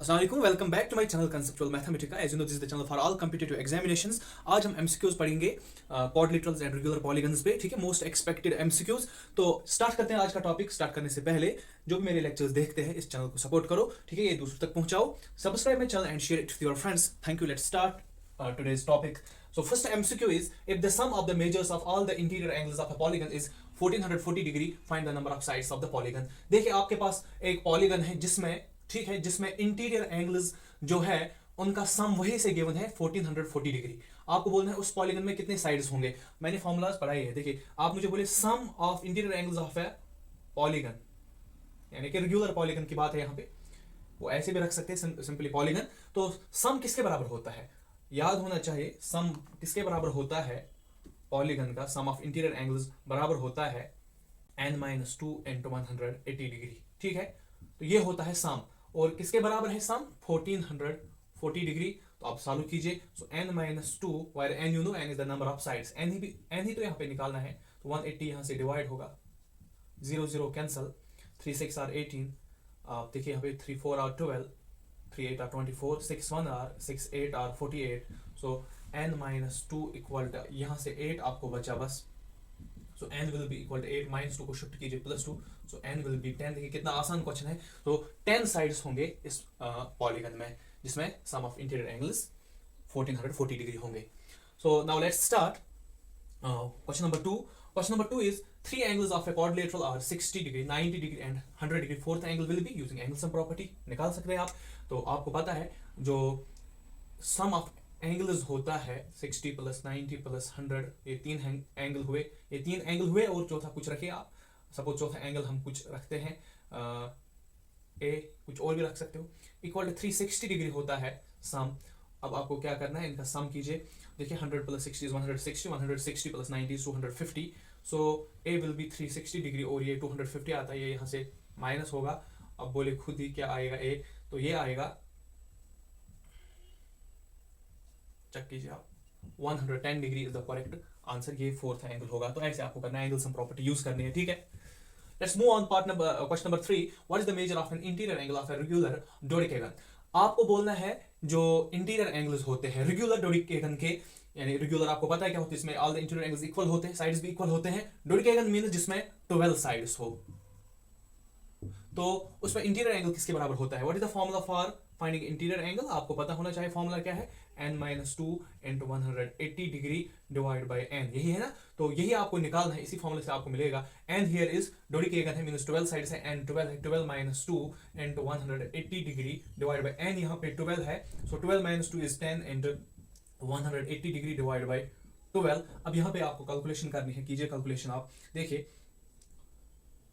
Assalamualaikum, welcome back to my channel Conceptual Mathematica. As you know, this is the channel for all competitive examinations. आज हम MCQs पढ़ेंगे quadrilaterals and regular polygons पे, ठीक है, most expected MCQs. तो start करते हैं आज का टॉपिक. स्टार्ट करने से पहले जो भी मेरे लेक्चर्स देखते हैं इस चैनल को सपोर्ट करो, ठीक है, ये दूसरों तक पहुंचाओ. Subscribe my channel and share it with your friends. Thank you. Let's start today's topic. So first MCQ is, if the sum of the measures of all the interior angles of a polygon is 1440 degree, find the number of sides of the polygon. देखिए आपके पास एक polygon है जिसमें, ठीक है, जिसमें interior angles जो है उनका सम वही से गिवन है 1440 डिग्री. आपको बोलना है उस पॉलीगन में कितने साइड्स होंगे. मैंने फॉर्मूलाज पढ़ाई है. देखिए आप मुझे बोले sum of interior angles of a polygon, यानी कि रेगुलर पॉलीगन की बात है यहाँ पे. वो ऐसे भी रख सकते हैं सिंपली पॉलीगन. तो सम किसके बराबर होता है, याद होना चाहिए. सम किसके बराबर होता है, पॉलीगन का सम ऑफ इंटीरियर एंगल्स बराबर होता है n-2 into 180 डिग्री. ठीक है, तो ये होता है सम. और किसके बराबर है सम, 1440 डिग्री. तो आप सॉल्व कीजिए. सो n-2, wire n you know, n is the number of sides. n ही तो यहाँ पे निकालना है. तो 180 यहाँ से डिवाइड होगा, 0 0 कैंसल, 3 6 आर 18. आप देखिए यहाँ पे 3 4 are 12, 3 8 are 24, 6 1 are 6 8 are 48. So n-2 equal to यहाँ से 8 आपको बचा बस. So n will be equal to 8, -2 को शिफ्ट कीजिए +2. So n will be 10. देखिए कितना आसान क्वेश्चन है. तो 10 साइड्स होंगे इस पॉलीगन में जिसमें सम ऑफ इंटीरियर एंगल्स 1440 डिग्री होंगे. So now let's start question number 2. Question number 2 is, three angles of a quadrilateral are 60 degree, 90 degree and 100 degree. Fourth angle will be using angle sum property. निकाल सकते हैं आप. तो आपको पता है जो sum of angles होता है 60 + 90 + 100, ये तीन एंगल हुए. ये तीन एंगल हुए और चौथा कुछ रखिए आप. सपोज चौथा एंगल हम कुछ रखते हैं, ए कुछ और भी रख सकते हो. इक्वल टू 360 डिग्री होता है सम. अब आपको क्या करना है, इनका सम कीजिए. देखिए 100 + 60 is 160, 160 + 90 is 250. So A will be 360 degree और ये 250 आता है, ये यहाँ से माइनस होगा. अब बोले खुद ही क्या आएगा ए, तो ये आएगा, चेक कीजिए आप, 110 degree is the correct answer. ये फोर्थ एंगल होगा. तो ऐसे आपको करना है, एंगल सम प्रॉपर्टी यूज करनी है. ठीक है, let's move on question number 3. What is the measure of an interior angle of a regular dodecagon. आपको बोलना है जो इंटीरियर एंगल्स होते हैं रेगुलर डोडेकेगन के, यानी रेगुलर आपको पता है क्या होता है, इसमें all the interior angles equal होते हैं, साइड्स भी इक्वल होते हैं. डोडेकेगन मींस जिसमें 12 साइड्स हो. तो उसमें इंटीरियर एंगल किसके बराबर होता है. What is the formula for finding interior angle. आपको पता होना चाहिए फॉर्मूला क्या है, n-2 into 180 degree divide by n. यही है ना. तो यही आपको निकालना है, इसी फॉर्मूले से आपको मिलेगा. n हियर इज डोडेकेगन है, मींस 12 साइड्स है, n 12 है. 12 - 2 into 180 degree divide by n. यहाँ पे 12 है, सो 12 - 2 is 10 into 180 degree divide bye 12. अब यहाँ पे आपको कैलकुलेशन करनी है, कीजिए कैलकुलेशन आप. देखिए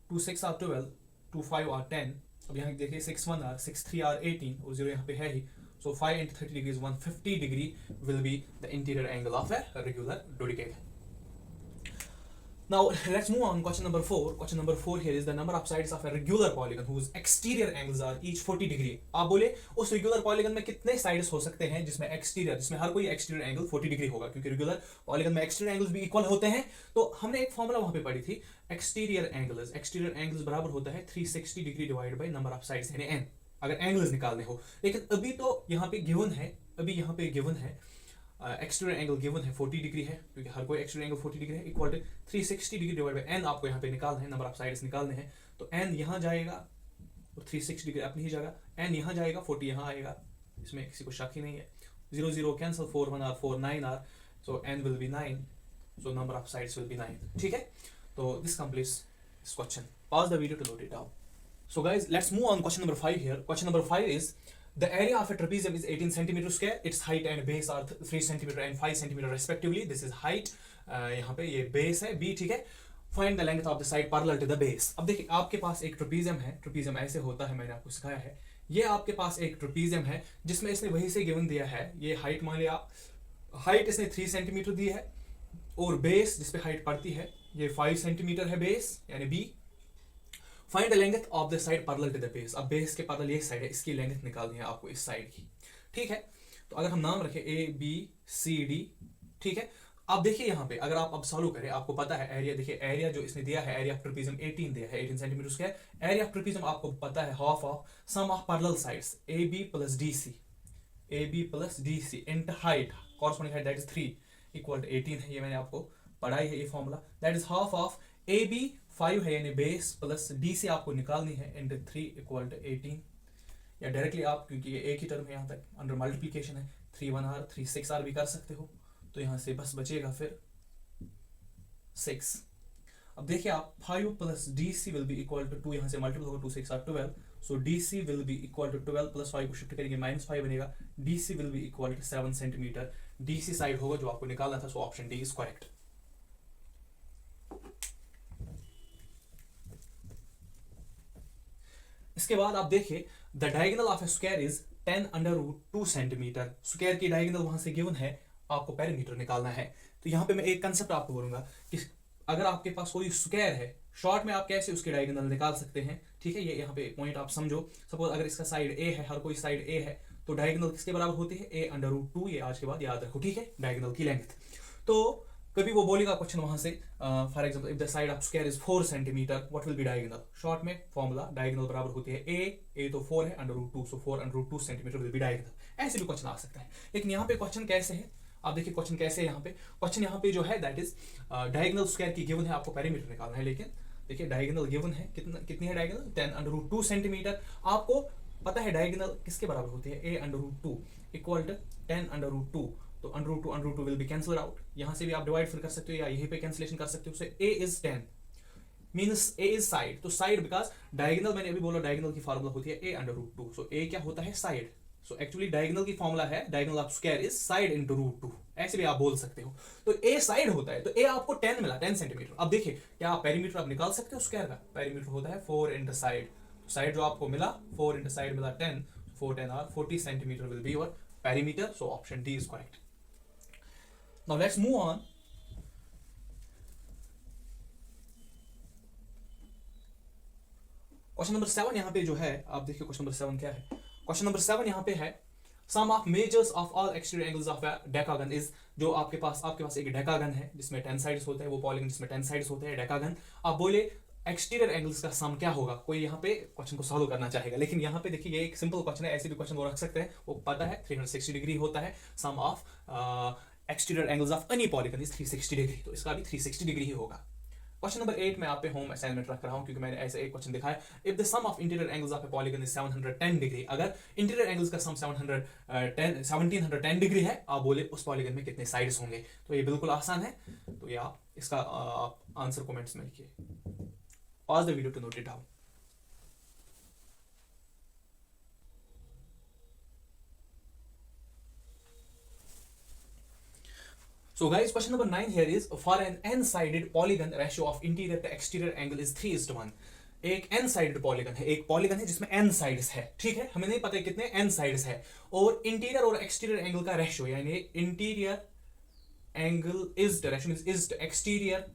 2 6 आर 12, 2 5 आर 10. अब यहाँ देखिए 6 1 आर 6 3 आर 18 और 0 यहाँ पे है ही. So 5 into 30 degree is 150 degree will be the interior angle of a regular dodecagon. Now let's move on question number 4. Question number 4 here is the number of sides of a regular polygon whose exterior angles are each 40 degree. आप बोले उस regular polygon में कितने sides हो सकते हैं जिसमें exterior, जिसमें हर कोई एक्सटीरियर एंगल 40 डिग्री होगा, क्योंकि रेगुलर पॉलीगन में एक्सटीरियर एंगल्स भी इक्वल होते हैं. तो हमने एक फॉर्मूला वहां पे पढ़ी थी, एक्सटीरियर एंगल्स बराबर होता है 360 degree divide by number of sides, यानी n, अगर एंगल्स निकालने हो. लेकिन अभी तो यहाँ पे गिवन है, एक्सटीरियर एंगल गिवन है 40 डिग्री है, क्योंकि हर कोई एक्सटीरियर एंगल 40 डिग्री है. Equal to 360 degree divide by n आपको यहाँ पे निकालना है, नंबर ऑफ साइड्स निकालने हैं. तो n यहाँ जाएगा और 360 डिग्री अपनी ही जगह, n यहाँ जाएगा, 40 यहाँ आएगा, इसमें किसी को शक ही नहीं है. 0 0 cancel, 4 1 are 4 9 are. So n will be 9, so number of sides will be 9. ठीक है, तो this completes this question. Pause the video to note it down. So guys, let's move on question number 5 here. Question number 5 is, the area of a trapezium is 18 centimeter square. Its height and base are 3 centimeter and 5 centimeter respectively. This is height. यहाँ पे ये base है b. ठीक है, find the length of the side parallel to the base. अब देखिए आपके पास एक ट्रेपेजियम है. ट्रेपेजियम ऐसे होता है, मैंने आपको सिखाया है. ये आपके पास एक ट्रेपेजियम है जिसमें इसने वही से गिवन दिया है. ये हाइट मान लिया, हाइट इसने 3 सेंटीमीटर दी है और बेस जिसपे हाइट पड़ती है ये 5 सेंटीमीटर है बेस, यानी b. Find the length of the side parallel to the base. अब बेस के पैरेलल ये साइड है, इसकी लेंथ निकालनी है आपको इस साइड की. ठीक है, तो अगर हम नाम रखें A B C D, ठीक है, आप देखिए यहाँ पे अगर आप अब सॉल्व करें, आपको पता है एरिया, देखिए एरिया जो इसने दिया है, एरिया ऑफ ट्रेपेजियम 18 दिया है, 18 centimetre square. Area of trapezium आपको पता है half of sum of parallel sides A B plus D C, A B plus D C into height, corresponding height that is 3 equal to 18 है, ये मैंने आपको पढ़ाई है ये formula. That is half of A B 5 है यानी base plus D सी आपको निकालनी है इंटू 3 इक्वल टू 18, या डायरेक्टली आप, क्योंकि ये एक ही टर्म है यहाँ तक अंडर मल्टीप्लीकेशन है, 3 1 r 3 6 r भी कर सकते हो, तो यहाँ से बस बचेगा फिर 6। अब देखिए आप 5 plus D C will be equal to 2, यहाँ से मल्टीपल होगा 2 6 r 12, so D C will be equal to 12 plus 5 को शिफ्ट करेंगे -5 बनेगा, D C will be equal to 7 centimetre. D C side होगा जो आपको निकालना था, so option D is correct. इसके बाद आप देखिए the diagonal of a square is 10 under root 2 centimetre. Square की डायगोनल वहां से गिवन है, आपको पेरीमीटर निकालना है। तो यहाँ पे मैं एक कंसेप्ट आपको बोलूंगा कि अगर आपके पास कोई स्क्वायर है, शॉर्ट में आप कैसे उसकी डायगोनल निकाल सकते हैं, ठीक है। ये यहाँ पे पॉइंट आप समझो। सपोज अगर इसका साइड ए है, हर कोई साइड ए है, तो डायगोनल किसके बराबर होती है, ए अंडर रूट 2। ये आज के बाद याद रखो, ठीक है, डायगोनल की लेंथ। तो कभी वो बोलेगा क्वेश्चन वहां से, for example if the side of square is 4 centimetre what will be diagonal. Short में फॉर्मूला डायगोनल बराबर होती है ए तो 4 है under root 2, so 4 under root 2 centimetre will be diagonal. ऐसे भी क्वेश्चन आ सकता है, लेकिन यहाँ पे क्वेश्चन कैसे है, आप देखिए क्वेश्चन कैसे है। यहाँ पे क्वेश्चन यहाँ पे जो है दैट इज डायगोनल स्क्वायर की गिवन है, आपको पेरीमीटर निकालना है। लेकिन देखिए डायगोनल गिवन है, कितनी है डायगोनल, 10 अंडर रूट 2 सेंटीमीटर। आपको पता है डायगोनल किसके बराबर होती है, a under root 2 equal to 10 under root 2, तो under root 2 will be cancel out. यहां से भी आप डिवाइड फिर कर सकते हो या यहीं पे कैंसिलेशन कर सकते हो। So a is 10 means a is side, तो साइड बिकॉज डायगोनल मैंने अभी बोला डायगोनल की फार्मूला होती है ए अंडर रूट 2, सो ए क्या होता है, साइड। सो एक्चुअली डायगोनल की फार्मूला है diagonal of square is side into root 2, ऐसे भी आप बोल सकते हो। तो ए साइड होता है, तो ए आपको 10 मिला, 10 सेंटीमीटर। अब देखिए क्या आप पेरीमीटर आप निकाल सकते हो स्क्वायर का, पेरीमीटर होता है 4 इंटू साइड, साइड जो आपको मिला 4 इंटू साइड मिला 10, 4 10 are 40 centimetre will be your perimeter, so option D is correct. Now let's move on. Question number 7 यहाँ पे जो है, आप देखिए क्वेश्चन नंबर 7 क्या है। क्वेश्चन नंबर 7 यहाँ पे है sum of measures of all exterior angles of a decagon is, जो आपके पास एक डेकागन है जिसमें 10 साइड्स होते हैं, वो पॉलीगन जिसमें 10 साइड्स होते हैं डेकागन। आप बोले एक्सटीरियर एंगल्स का सम क्या होगा, कोई यहाँ पे क्वेश्चन को सॉल्व करना चाहेगा। लेकिन यहाँ पे देखिए ये एक सिंपल क्वेश्चन है, ऐसे भी क्वेश्चन वो रख सकते हैं, वो पता है 360 डिग्री होता है sum of exterior angles of any polygon is 360 degree, तो इसका भी 360 डिग्री ही होगा। क्वेश्चन नंबर 8 में आप पे होम असाइनमेंट रख रहा हूं, क्योंकि मैंने ऐसे एक क्वेश्चन दिखाया। If the sum of interior angles of a polygon is 710 degree, अगर इंटीरियर एंगल्स का सम 1710 डिग्री है, आप बोले उस पॉलीगन में कितने साइड्स होंगे। तो ये बिल्कुल आसान है, तो ये आप इसका आंसर कमेंट्स में लिखिए। Pause the video to note it down. So guys, question number 9 here is for an n-sided polygon ratio of interior to exterior angle is 3:1। एक n साइडेड पॉलीगन है, एक पॉलीगन है जिसमें n साइड्स है, ठीक है, हमें नहीं पता है कितने n साइड्स है, और इंटीरियर और एक्सटीरियर एंगल का रेशियो यानी interior angle is direction is exterior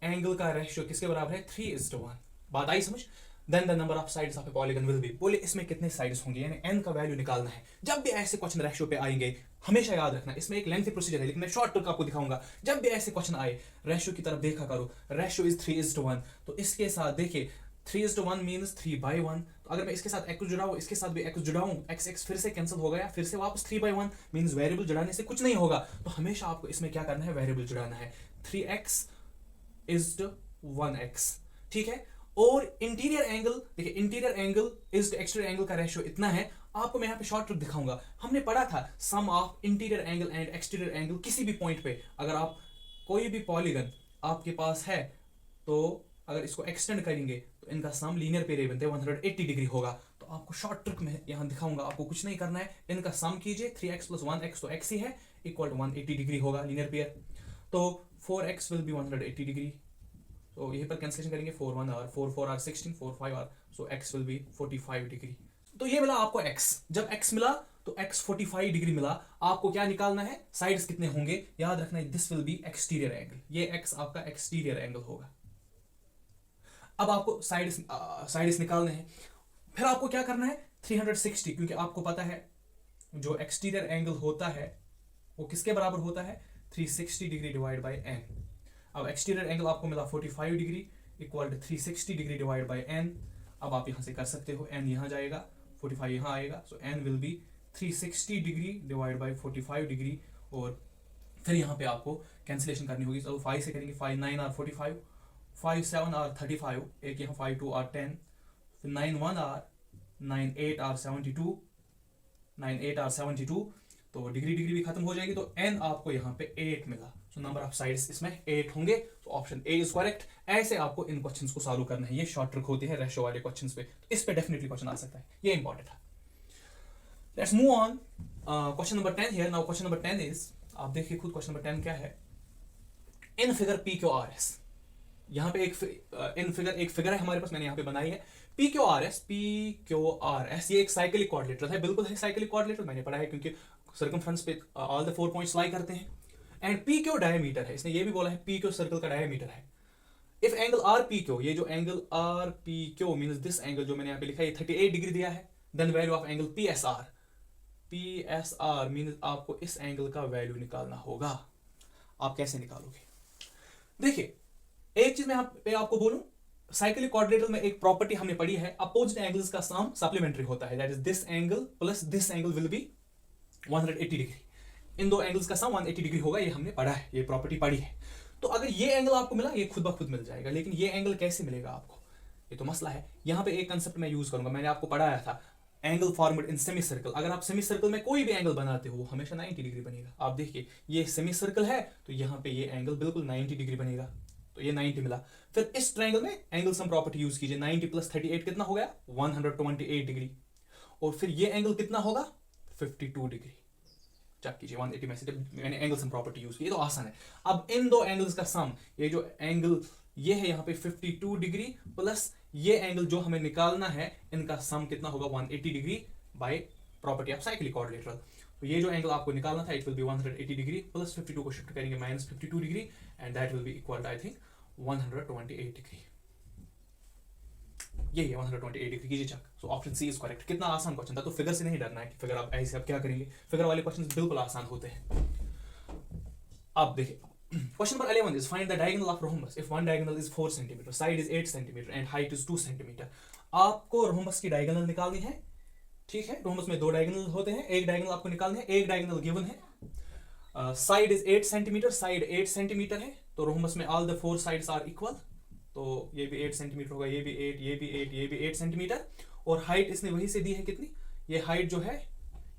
angle का रेशियो किसके बराबर है, 3:1। बात आई समझ। Then the number of sides of a polygon will be, बोले इसमें कितने साइड्स होंगे, यानी n का वैल्यू निकालना है। जब भी ऐसे क्वेश्चन रेशियो पे आएंगे हमेशा याद रखना, इसमें एक लेंथी प्रोसीजर है लेकिन मैं शॉर्ट ट्रिक आपको दिखाऊंगा। जब भी ऐसे क्वेश्चन आए रेशियो की तरफ देखा करो, रेशियो इज 3:1, तो इसके साथ देखिए 3:1 मींस 3/1, तो अगर मैं इसके साथ x जुड़ाऊं, इसके साथ भी x जुड़ाऊं, x फिर से कैंसिल हो गया, फिर से वापस 3/1 मींस वेरिएबल जुड़ाने से कुछ नहीं होगा, तो हमेशा आपको इसमें क्या करना है, वेरिएबल जुड़ाना है। 3x इज 1x, ठीक है। और इंटीरियर एंगल, देखिए interior angle is exterior angle का रेशियो इतना है, आपको मैं यहाँ पे शॉर्ट ट्रिक दिखाऊंगा। हमने पढ़ा था sum of interior angle and exterior angle, किसी भी पॉइंट पे अगर आप कोई भी पॉलीगन आपके पास है, तो अगर इसको एक्सटेंड करेंगे तो इनका सम लीनियर पेयर बनते हैं 180 डिग्री होगा। तो आपको शॉर्ट ट्रिक में यहाँ दिखाऊंगा, आपको कुछ नहीं करना है, इनका सम कीजिए 3x + 1x, तो x ही है, इक्वल टू 180 डिग्री होगा लीनियर पेयर। तो 4x विल बी 180 डिग्री, तो यहीं पर कैंसिलेशन करेंगे, 4 1 are 4 4 are 16 4 5 are, so x will be 45 degree. तो ये मिला आपको x, जब x मिला तो x 45 डिग्री मिला। आपको क्या निकालना है, साइड्स कितने होंगे, याद रखना है this will be exterior angle, ये x आपका एक्सटीरियर एंगल होगा। अब आपको साइड्स निकालने हैं, फिर आपको क्या करना है 360, क्योंकि आपको पता है जो एक्सटीरियर एंगल होता है वो किसके बराबर होता है, 360 डिग्री डिवाइड बाई एन। अब एक्सटीरियर एंगल आपको मिला 45 degree equal to 360 degree divide by N. अब आप यहाँ से कर सकते हो, एन यहाँ जाएगा, 45 यहाँ आएगा, so n will be 360 degree divide by 45 degree. और फिर यहाँ पे आपको कैंसिलेशन करनी होगी, चलो 5 से करेंगे, 5 9 आर 45, 5 7 आर 35, एक यहाँ 5 2 आर 10, फिर 9 1 आर 9 8 आर 72, 9 8 आर 72, तो डिग्री डिग्री भी खत्म हो जाएगी, तो n आपको यहाँ पे 8 मिला। सो नंबर ऑफ साइड्स इसमें 8 होंगे, तो ऑप्शन ए इज करेक्ट। ऐसे आपको इन क्वेश्चंस को सॉल्व करना है, ये शॉर्ट ट्रिक होती है रेशो वाले क्वेश्चंस पे, तो इस पे डेफिनेटली क्वेश्चन आ सकता है, ये इंपॉर्टेंट है। Let's move on, question number 10 here. Now question number 10 is, आप देखिए खुद क्वेश्चन नंबर 10 क्या है। In figure P Q R S, यहाँ पे इन फिगर एक फिगर है हमारे पास, मैंने यहाँ पे बनाई है पी क्यू आर एस, ये एक साइक्लिक क्वाड्रिलेटरल है, बिल्कुल है साइक्लिक क्वाड्रिलेटरल, मैंने पढ़ा है क्योंकि सर्कमफ्रेंस पे ऑल द 4 पॉइंट्स लाई करते हैं। एंड पी क्यू डायमीटर है, इसने ये भी बोला है पी क्यू सर्कल का डायमीटर है। If angle R P Q, ये जो angle R P Q means this angle जो मैंने यहाँ पे लिखा है 38 डिग्री दिया है, then value of angle P S R means आपको इस एंगल का वैल्यू निकालना होगा। आप कैसे निकालोगे? देखिए एक चीज मैं यहाँ पे आपको बोलूं, साइक्लिक क्वाड्रिलेटरल में एक प्रॉपर्टी हमने पढ़ी है, अपोजिट एंगल्स का सम सप्लीमेंट्री होता है, that is this angle plus this angle will be 180 degree. इन दो एंगल्स का सम 180 डिग्री होगा, ये हमने पढ़ा है, ये प्रॉपर्टी पढ़ी है। तो अगर ये एंगल आपको मिला, ये खुद ब खुद मिल जाएगा, लेकिन ये एंगल कैसे मिलेगा आपको, ये तो मसला है। यहाँ पे एक कंसेप्ट मैं यूज करूंगा, मैंने आपको पढ़ाया था angle formed in semi circle. अगर आप सेमी सर्कल में कोई भी एंगल बनाते हो वो हमेशा 90 डिग्री बनेगा। आप देखिए ये सेमी सर्कल है, तो यहाँ पे ये एंगल बिल्कुल 90 डिग्री बनेगा, तो ये 90 मिला। फिर इस ट्रायंगल में एंगल सम प्रॉपर्टी यूज कीजिए, 90 प्लस 38 कितना हो गया 128 डिग्री, और फिर ये एंगल कितना होगा 52 डिग्री। चेक कीजिए 180 में से मैंने एंगल सम प्रॉपर्टी यूज की, ये तो आसान है। अब इन दो एंगल्स का सम, ये जो एंगल ये है यहाँ पे 52 डिग्री प्लस ये एंगल जो हमें निकालना है, इनका सम कितना होगा 180 degree by property of cyclic quadrilateral. तो ये जो एंगल आपको निकालना था it will be 180 degree plus 52 को शिफ्ट करेंगे minus 52 degree, and that will be equal to I think 128 degree. ये 128 डिग्री कीजिए चेक। So option C is correct. कितना आसान क्वेश्चन था, तो फिगर से नहीं डरना है कि फिगर आप ऐसे आप क्या करेंगे, फिगर वाले क्वेश्चन बिल्कुल आसान होते हैं। अब देखिए question number 11 is find the diagonal of rhombus if one diagonal is 4 centimetre, side is 8 centimetre and height is 2 centimetre. आपको रोम्बस की डायगोनल निकालनी है, ठीक है। रोम्बस में दो डायगोनल होते हैं, एक डायगोनल आपको निकालनी है, एक डायगोनल गिवन है। Side is 8 centimetre, side 8 centimetre है, तो रोम्बस में all the 4 sides are equal, तो ये भी 8 सेंटीमीटर होगा, ये भी 8, ये भी 8, ये भी 8 सेंटीमीटर। और हाइट इसने वही से दी है कितनी, ये हाइट जो है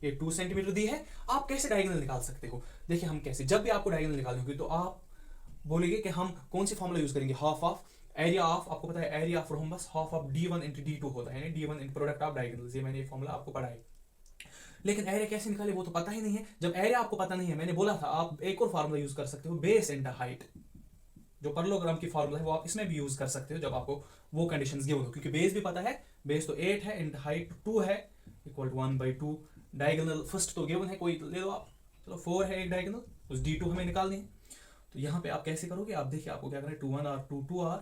ये 2 सेंटीमीटर दी है। आप कैसे डायगोनल निकाल सकते हो? देखिए हम कैसे, जब भी आपको डायगोनल निकालनी होगी तो आप बोलेंगे कि हम कौन सी फॉर्मूला यूज करेंगे, हाफ ऑफ एरिया ऑफ, आपको पता है area of rhombus half of d1 into d2 होता है, d1 in product of diagonals. ये मैंने ये फॉर्मूला आपको पढ़ा है, लेकिन एरिया कैसे निकाले वो तो पता ही नहीं है। जब एरिया आपको पता नहीं है, मैंने बोला था आप एक और फार्मूला यूज कर सकते हो, बेस इंटू हाइट, जो परलोग्राम की फार्मूला है वो आप इसमें भी यूज कर सकते हो जब आपको वो कंडीशंस गिवन हो, क्योंकि बेस भी पता है, बेस तो 8 है इंटू हाइट 2 है इक्वल टू 1/2। डायगोनल फर्स्ट तो गिवन है, कोई ले लो आप, चलो 4 है एक डायगोनल, उस d2 हमें निकालनी है। तो यहाँ पे आप कैसे करोगे, आप देखिए आपको क्या करना है, 2 1 r 2 2 r,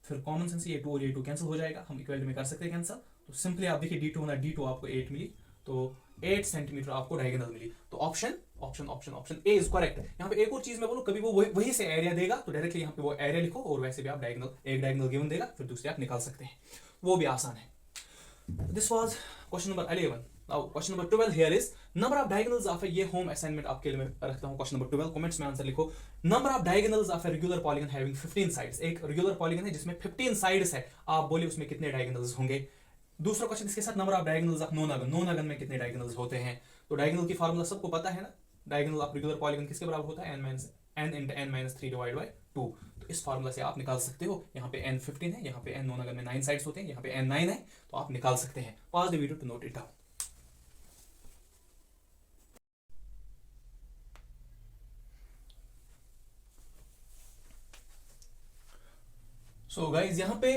फिर कॉमन सेंस ये 2 और ये 2 कैंसिल हो जाएगा, हम इक्वलिटी में कर सकते हैं कैंसिल। तो सिंपली आप देखिए d2 ना d2 आपको 8 मिली, तो 8 सेंटीमीटर आपको डायगोनल मिली। तो option option option option A is correct. यहाँ पे एक और चीज मैं बोलूं, कभी वो वही से एरिया देगा तो डायरेक्टली यहाँ पे वो एरिया लिखो, और वैसे भी आप डायगोनल, एक डायगोनल गिवन देगा फिर दूसरे आप निकाल सकते हैं, वो भी आसान है। This was question number 11। Now question number 12 here is number of diagonals of a, ये होम असाइनमेंट आपके लिए मैं रखता हूँ। क्वेश्चन नंबर 12 कमेंट्स में आंसर लिखो। Number of diagonals of a regular polygon having 15 sides, एक रेगुलर पॉलीगन है जिसमें 15 साइड्स है, आप बोलिए उसमें कितने डायगोनल्स होंगे। दूसरा क्वेश्चन इसके साथ, number of diagonals of nonagon, nonagon में कितने डायगोनल्स होते हैं। तो डायगोनल की फार्मूला सबको पता है ना, डायगोनल ऑफ रेगुलर पॉलीगन किसके बराबर होता है, n into n - 3 divide by 2। तो इस फार्मूला से आप निकाल सकते हो, यहाँ पे n 15 है, यहाँ पे n नोन आगन में 9 साइड्स होते हैं, यहाँ पे n 9 है, तो आप निकाल सकते हैं। Pause the video to note it down. So guys यहाँ पे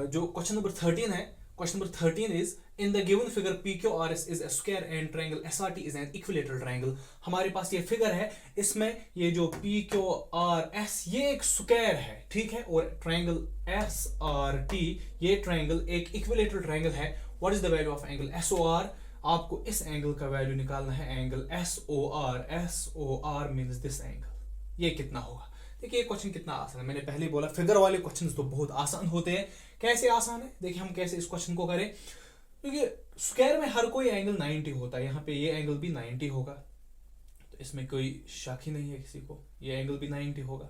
जो क्वेश्चन नंबर 13 है, question number 13 is in the given figure PQRS is a square and triangle SRT is an equilateral triangle. हमारे पास ये फिगर है, इसमें ये जो PQRS ये एक स्क्वायर है, ठीक है, और ट्रायंगल SRT ये ट्रायंगल एक इक्विलेटरल ट्रायंगल है। What is the value of angle SOR? आपको इस एंगल का वैल्यू निकालना है, angle SOR। SOR means this angle, ये कितना होगा। देखिए ये क्वेश्चन कितना आसान है, मैंने पहले बोला फिगर वाले क्वेश्चन तो बहुत आसान होते हैं। कैसे आसान है, देखिए हम कैसे इस क्वेश्चन को करें। क्योंकि स्क्वायर में हर कोई एंगल 90 होता है, यहाँ पे ये एंगल भी 90 होगा, तो इसमें कोई शक ही नहीं है किसी को, ये एंगल भी 90 होगा।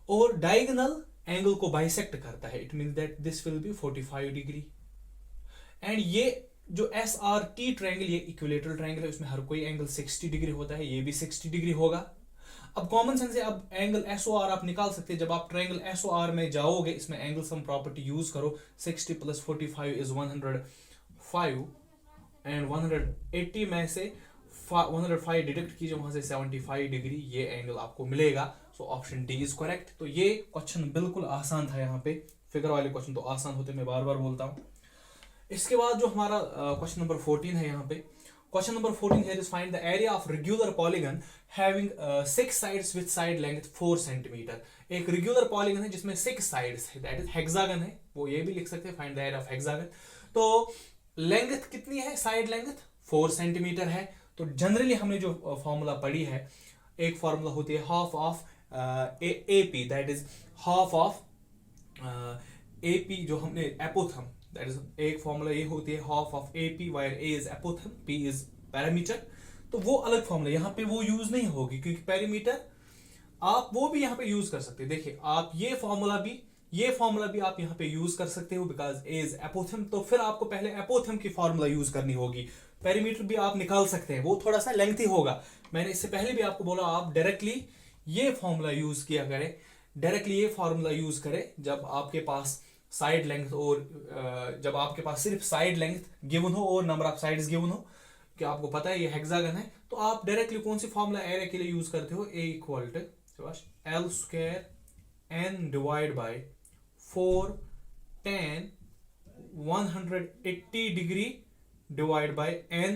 और डायगोनल एंगल को बाइसेक्ट करता है, it means that this will be 45 degree. And ये जो एस आर टी ट्रायंगल, ये इक्विलेटरल ट्रायंगल है, उसमें हर कोई एंगल 60 डिग्री होता है, ये भी 60 डिग्री होगा। अब कॉमन सेंस है, अब एंगल एस ओ आर आप निकाल सकते हैं। जब आप ट्रायंगल एस ओ आर में जाओगे, इसमें एंगल सम प्रॉपर्टी यूज करो, 60 प्लस 45 इज 105 एंड 180 में से 105 डिडक्ट कीजिए, वहां से 75 डिग्री ये एंगल आपको मिलेगा। सो ऑप्शन डी इज करेक्ट। तो ये क्वेश्चन बिल्कुल आसान था, यहाँ पे फिगर वाले क्वेश्चन तो आसान होते, मैं बार बार बोलता हूँ। इसके बाद जो हमारा क्वेश्चन नंबर 14 है, यहाँ पे question number 14 here is find the area of regular polygon having 6 sides with side length 4 centimetre. एक रेगुलर पॉलीगन है जिसमें 6 साइड्स है, दैट इज हेक्सागन है, वो ये भी लिख सकते हैं, find the area of hexagon. तो लेंथ कितनी है, साइड लेंथ 4 सेंटीमीटर है। तो जनरली हमने जो फॉर्मूला पढ़ी है, एक फॉर्मूला होती है half of AP, that is half of AP जो हमने एपोथम, दैट इज एक फॉर्मूला ये होती है half of AP where A is apothem, P is parameter. तो वो अलग फॉर्मूला, यहाँ पे वो यूज नहीं होगी, क्योंकि पैरामीटर आप वो भी यहाँ पे यूज कर सकते हैं। देखिए आप ये फॉर्मूला भी आप यहाँ पे यूज कर सकते हो, बिकॉज A इज एपोथम। तो फिर आपको पहले एपोथम की फॉर्मूला यूज करनी होगी। पैरामीटर भी आप निकाल सकते हैं, वो थोड़ा सा लेंथी होगा। मैंने इससे पहले भी आपको बोला, आप डायरेक्टली ये फॉर्मूला यूज किया करें, डायरेक्टली ये फॉर्मूला यूज करें जब आपके पास साइड लेंथ और जब आपके पास सिर्फ साइड लेंथ गिवन हो और नंबर ऑफ साइड्स गिवन हो, कि आपको पता है ये हेक्सागन है, तो आप डायरेक्टली कौन सी फॉर्मूला एरिया के लिए यूज करते हो, A equal to L square N divide by 4 tan 180 degree divide by N।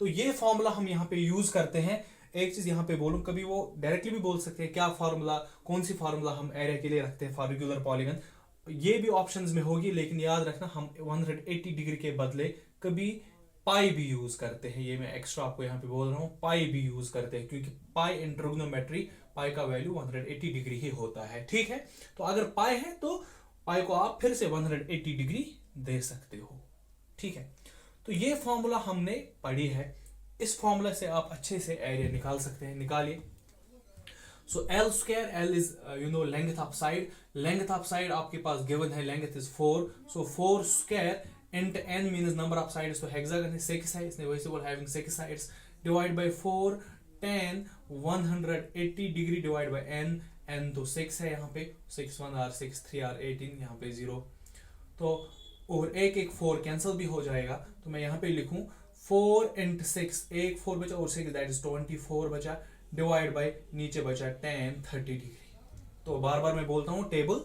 तो ये फॉर्मूला हम यहाँ पे यूज करते हैं। एक चीज यहाँ पे बोलूं, कभी वो डायरेक्टली भी बोल सकते हैं क्या फॉर्मूला, कौन सी फॉर्मूला हम एरिया के लिए रखते हैं फॉर रेगुलर पॉलीगन, ये भी ऑप्शंस में होगी। लेकिन याद रखना, हम 180 डिग्री के बदले कभी पाई भी यूज करते हैं। ये मैं एक्स्ट्रा आपको यहाँ पे बोल रहा हूँ, पाई भी यूज करते हैं, क्योंकि पाई इन ट्रिग्नोमेट्री पाई का वैल्यू 180 डिग्री ही होता है। ठीक है, तो अगर पाई है तो पाई को आप फिर से 180 डिग्री दे सकते हो। ठीक है, तो ये फॉर्मूला हमने पढ़ी है, इस फॉर्मूला से आप अच्छे से एरिया निकाल सकते हैं, निकालिए। सो L square, L is length of side, length of side आपके पास गिवन है, length is 4, so 4 square into N means number of sides, तो हेक्सागन है 6 है, इसने वैसे बोला having 6 sides, divide by 4 tan 180 degree divide by N तो 6 है, यहाँ पे 6 1 आर 6 3 आर 18, यहाँ पे 0, तो और एक 4 कैंसिल भी हो जाएगा। तो मैं यहाँ पे लिखूं 4 इंटू 6, एक 4 बचा और 6 दैट इज 24 बचा, डिवाइड बाय नीचे बचा tan 30 डिग्री। तो बार बार मैं बोलता हूँ टेबल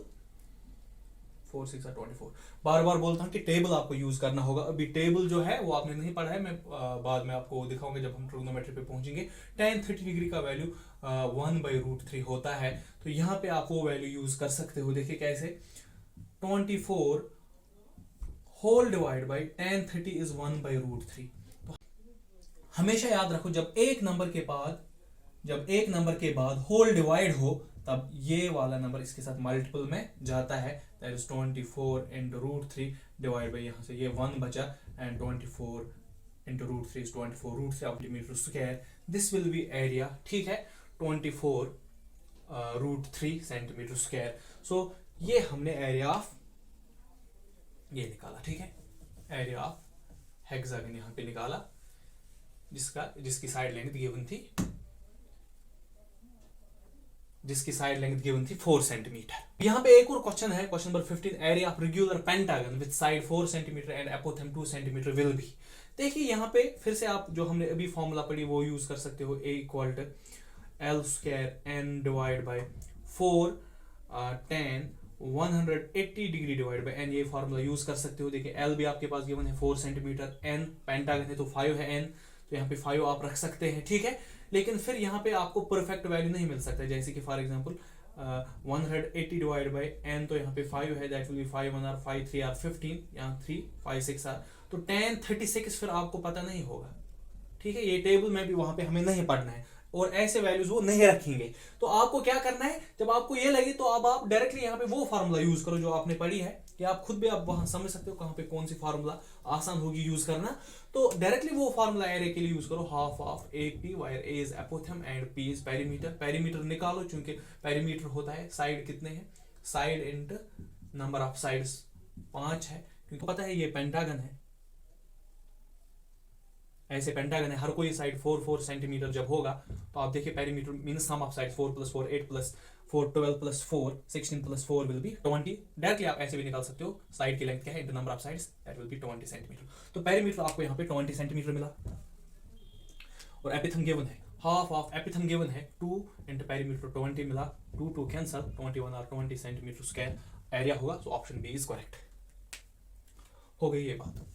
4 6 24, बार बार बोलता हूँ कि टेबल आपको यूज करना होगा। अभी टेबल जो है वो आपने नहीं पढ़ा है, मैं बाद में आपको दिखाऊंगा जब हम ट्रिग्नोमेट्री पे पहुंचेंगे। tan 30 डिग्री का वैल्यू 1/√3 होता है, तो यहाँ पे आप वो वैल्यू यूज कर सकते हो। देखिए कैसे, 24 होल डिवाइड बाय tan 30 इज 1/√3। तो हमेशा याद रखो, जब एक नंबर के बाद होल डिवाइड हो, तब ये वाला नंबर इसके साथ मल्टीपल में जाता है, that is 24 into √3 divide by यहाँ से ये 1 बचा, and 24 into √3 is 24 √3 square, this will be area. ठीक है, 24 √3 सेंटीमीटर स्क्वायर। सो ये हमने एरिया ऑफ ये निकाला। ठीक है, एरिया ऑफ हेक्सागन यहाँ पे निकाला, जिसकी साइड लेंथ गिवन थी 4 सेंटीमीटर। यहाँ पे एक और क्वेश्चन है, question number 15, area of regular pentagon with side 4 centimetre and apothem 2 centimetre will be. देखिए यहाँ पे फिर से आप जो हमने अभी फॉर्मूला पढ़ी वो यूज कर सकते हो, A equal to L square N divide by 4 tan 180 degree divide by N, ये फॉर्मूला यूज कर सकते हो। देखिए L भी आपके पास गिवन है 4 सेंटीमीटर, N पेंटागन है तो 5 है N, तो यहाँ पे 5 आप रख सकते हैं। ठीक है, लेकिन फिर यहाँ पे आपको परफेक्ट वैल्यू नहीं मिल सकता, जैसे कि for example 180 divide by N, तो यहाँ पे 5 है, that will be 5 1 are 5 3 are 15, यहाँ 3 5 6 आर, तो tan 36 फिर आपको पता नहीं होगा। ठीक है, ये टेबल में भी वहां पे हमें नहीं पढ़ना है, और ऐसे वैल्यूज वो नहीं रखेंगे। तो आपको क्या करना है, जब आपको ये लगे तो अब आप डायरेक्टली यहाँ पे वो फार्मूला यूज करो जो आपने पढ़ी है, कि आप खुद भी आप वहां समझ सकते हो कहाँ पे कौन सी फार्मूला आसान होगी यूज करना। तो डायरेक्टली वो फार्मूला एरे के लिए यूज करो, half of A P where A is apothem and P is perimeter. Perimeter निकालो, चूंकि पेरीमीटर होता है साइड कितने हैं, side into number of sides 5 है, क्योंकि पता है ये पेंटागन है, ऐसे पेंटागन है, हर कोई साइड 4 सेंटीमीटर जब होगा तो आप देखिए perimeter mean sum of side 4 + 4 8 + 4 12 + 4 16 + 4 will be 20। Directly आप ऐसे भी निकाल सकते हो, साइड की लेंथ क्या है into number of sides, that will B 20 centimetre. तो पेरीमीटर आपको यहाँ पे 20 सेंटीमीटर मिला। और एपिथम गिवन है, हाफ ऑफ एपिथम गिवन है 2 इंटू पेरीमीटर 20 मिला, 2 कैंसल, 21 और 20 सेंटीमीटर स्क्वायर एरिया होगा। So option B is correct. हो गई ये बात।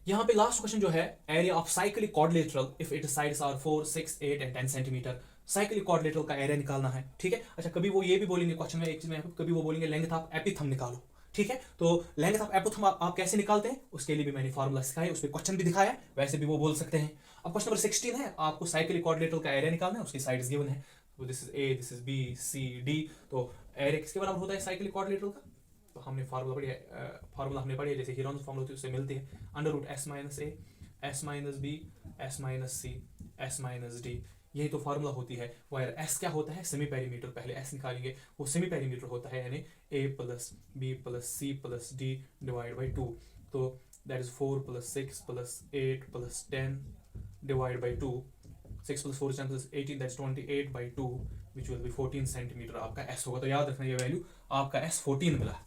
यहाँ पे लास्ट क्वेश्चन जो है, area of cyclic quadrilateral if it's sides are 4 6 8 and 10 centimetre. Cyclic quadrilateral का एरिया निकालना है, ठीक है। अच्छा, कभी वो ये भी बोलेंगे क्वेश्चन में, एक चीज में कभी वो बोलेंगे लेंथ ऑफ एपिथम निकालो, ठीक है। तो लेंथ ऑफ एपिथम आप कैसे निकालते हैं, उसके लिए भी मैंने फार्मूला सिखाया, उस पर क्वेश्चन भी दिखाया है, वैसे भी वो बोल सकते हैं। अब क्वेश्चन नंबर 16 है, आपको साइक्लिक क्वाड्रिलेटरल का एरिया निकालना है, उसकी साइड्स गिवन है, this is A, this is B, C, D. तो एरिया किसके बराबर होता है साइक्लिक क्वाड्रिलेटरल का, तो हमने फार्मूला पढ़ी है, फार्मूला हमने पढ़ी है, जैसे हीरोन्स फार्मूला होती है उससे मिलती है, √s - a s - b s - c s - d। यही तो फार्मूला होती है। वायर s क्या होता है, सेमी पेरीमीटर, पहले s निकालेंगे, वो सेमी पेरीमीटर होता है, यानी a + b + c + d / 2। तो that is 4 + 6 + 8 + 10 / 2। 6 + 4 = 10 + 18, that's 28/2 which will be 14 centimetre आपका s होगा। तो याद रखना ये वैल्यू, आपका s 14 मिला।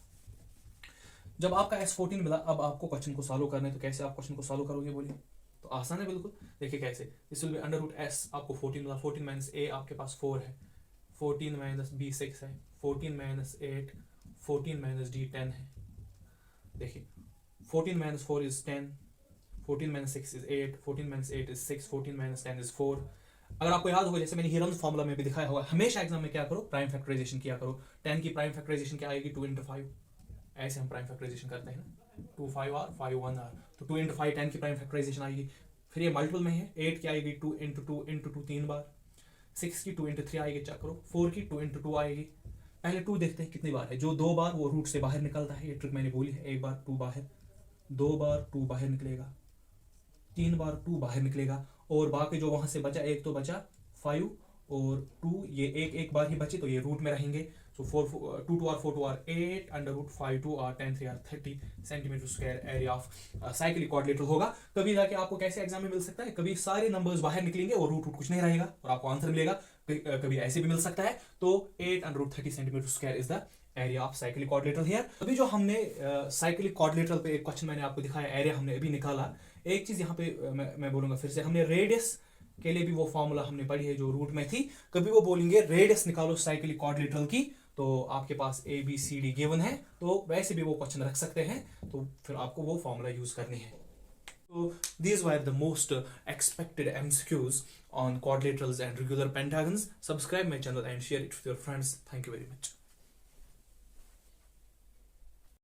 जब आपका s 14 मिला, अब आपको क्वेश्चन को सॉल्व करना है। तो कैसे आप क्वेश्चन को सॉल्व करोगे बोलिए, तो आसान है बिल्कुल। देखिए कैसे, दिस विल बी √s, आपको 14 मिला, 14 - a आपके पास 4 है, 14 - b 6 है, 14 - 8 14 - d 10 है। देखिए 14 - 4 इज 10, 14 - 6 इज 8, 14 - 8 इज 6, 14 - 10 इज 4। अगर आपको याद होगा, जैसे मैंने हीरोन्स फार्मूला में भी दिखाया होगा, हमेशा एग्जाम में क्या करो, प्राइम फैक्टराइजेशन किया करो। 10 की प्राइम फैक्टराइजेशन क्या आएगी, 2 × 5, ऐसे हम प्राइम फैक्टराइजेशन करते हैं ना, 2 5 r 5 1 r, तो 2 × 5 10 की प्राइम फैक्टराइजेशन आएगी। फिर ये मल्टीपल में है, 8 की आएगी 2 × 2 × 2 3 बार, 6 की 2 × 3 आएगी, चेक करो, 4 की 2 × 2 आएगी। पहले 2 देखते हैं कितनी बार है, जो 2 बार वो रूट से बाहर निकलता है, ये ट्रिक मैंने बोली है, एक बार 2 बाहर, 2 बार 2 बाहर निकलेगा, 3 बार 2 बाहर निकलेगा, और बाकी जो वहां से बचा, एक तो बचा 5 और 2, ये एक बार ही बचे, तो ये रूट में रहेंगे। So 2 2 r 4 2 r 8 √5 2 r 10 3 r 30 centimetre square area of cyclic quadrilateral होगा। कभी जाके आपको कैसे एग्जाम में मिल सकता है, कभी सारे नंबर्स बाहर निकलेंगे और रूट कुछ नहीं रहेगा और आपको आंसर मिलेगा, कभी ऐसे भी मिल सकता है। तो 8 √30 centimetre square is the area of cyclic quadrilateral here. अभी जो हमने साइक्लिक क्वाड्रिलेटरल पे एक क्वेश्चन मैंने आपको दिखाया, एरिया हमने अभी निकाला। एक चीज यहाँ पे मैं बोलूंगा फिर से, हमने रेडियस के लिए भी वो फॉर्मूला हमने पढ़ी है जो रूट में थी। कभी वो बोलेंगे रेडियस निकालो साइक्लिक क्वाड्रिलेटरल की, तो आपके पास A B C D given है, तो वैसे भी वो क्वेश्चन रख सकते हैं, तो फिर आपको वो फॉर्मूला यूज करनी है। तो these were the most expected MCQs on quadrilaterals and regular pentagons. Subscribe my channel and share it with your friends. Thank you very much.